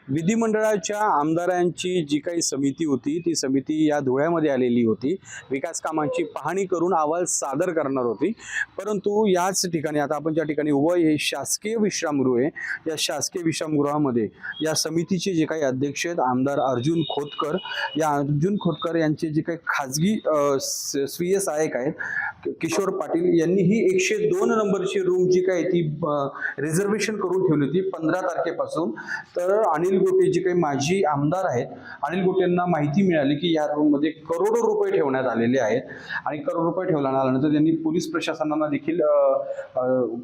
विधिमंडळाच्या आमदारांची जी काही समिती होती ती समिती या धुळ्यामध्ये आलेली होती, विकास कामांची पाहणी करून अहवाल सादर करणार होती। परंतु याच ठिकाणी आता आपण ज्या ठिकाणी उभं हे शासकीय विश्रामगृह आहे, या शासकीय विश्रामगृहामध्ये या समितीचे जे काही अध्यक्ष आहेत आमदार अर्जुन खोतकर, या अर्जुन खोतकर यांचे जे काही खाजगी स्वीय सहाय्यक आहेत किशोर पाटील यांनी ही 102 नंबरची रूम जी काय ती रिझर्वेशन करून ठेवली होती 15 तारखेपासून। तर अनिल गोटे जे काही माजी आमदार आहेत, अनिल गोटेंना माहिती मिळाली की या रूम मध्ये करोडो रुपये ठेवण्यात आलेले आहेत आणि करोड रुपये ठेवल्यानंतर त्यांनी पोलीस प्रशासनाला देखील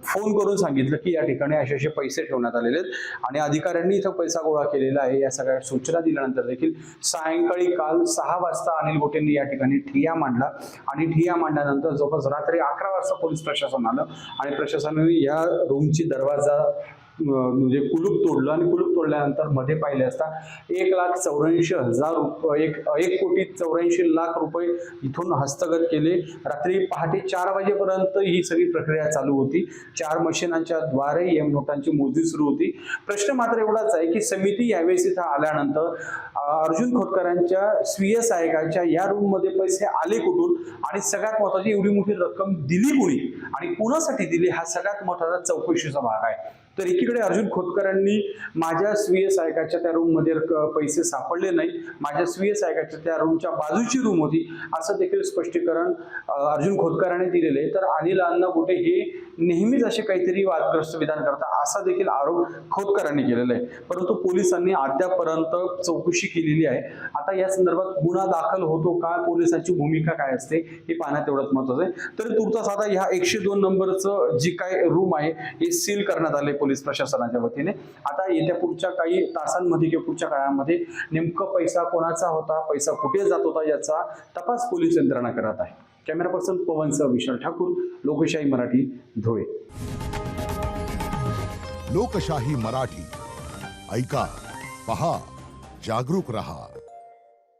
फोन करून सांगितलं की या ठिकाणी असे पैसे ठेवण्यात आलेले आहेत आणि अधिकाऱ्यांनी इथं पैसा गोळा केलेला आहे। या सगळ्या सूचना दिल्यानंतर देखील सायंकाळी काल 6 वाजता अनिल गोटेंनी या ठिकाणी ठिय्या मांडला आणि ठिय्या मांडल्यानंतर जवळपास रात्री 11 वाजता पोलीस प्रशासन आलं आणि प्रशासनाने या रूमची दरवाजा म्हणजे कुलूप तोडलं आणि कुलूप तोडल्यानंतर मध्ये पाहिले असता 1,84,000 रुपये 1,84,00,000 रुपये इथून हस्तगत केले। रात्री पहाटे 4 वाजेपर्यंत ही सगळी प्रक्रिया चालू होती। 4 मशीनांच्या द्वारे एम नोटांची मोजणी सुरू होती। प्रश्न मात्र एवढाच आहे की समिती यावेळेस इथं आल्यानंतर अर्जुन खोतकरांच्या स्वीय सहाय्यकाच्या या रूम मध्ये पैसे आले कुठून आणि सगळ्यात महत्त्वाची एवढी मोठी रक्कम दिली कुणी आणि कुणासाठी दिली हा सगळ्यात महत्त्वाचा चौकशीचा भाग आहे। तर एकीकडे अर्जुन खोतकरांनी माझ्या स्वीय सहाय्यकाच्या त्या रूम मध्ये पैसे सापडले नाही, माझ्या स्वीय सहाय्यकाच्या त्या रूमच्या बाजूची रूम होती असं देखील स्पष्टीकरण अर्जुन खोतकरांनी दिलेले आहे। तर अनिल अण्णा गोटे हे नेहमीच असे काहीतरी वादग्रस्त विधान करतात असा देखील आरोप खोतकरांनी केलेला आहे। परंतु पोलिसांनी अद्यापर्यंत चौकशी केलेली आहे। आता या संदर्भात गुन्हा दाखल होतो का, पोलिसांची भूमिका काय असते हे पाहण्यात एवढंच महत्त्वाचं आहे। तर तुर्तास आता ह्या 102 नंबरचं जी काय रूम आहे हे सील करण्यात आले पोलीस प्रशासनाच्या वतीने। आता येत्या पुढच्या काही तासांमध्ये किंवा पुढच्या काळामध्ये नेमकं पैसा कोणाचा होता, पैसा कुठे जात होता याचा तपास पोलीस यंत्रणा करत आहे। कॅमेरा पर्सन पवनसह विशाल ठाकूर, लोकशाही मराठी, धुळे। लोकशाही मराठी ऐका, पहा, जागरूक रहा।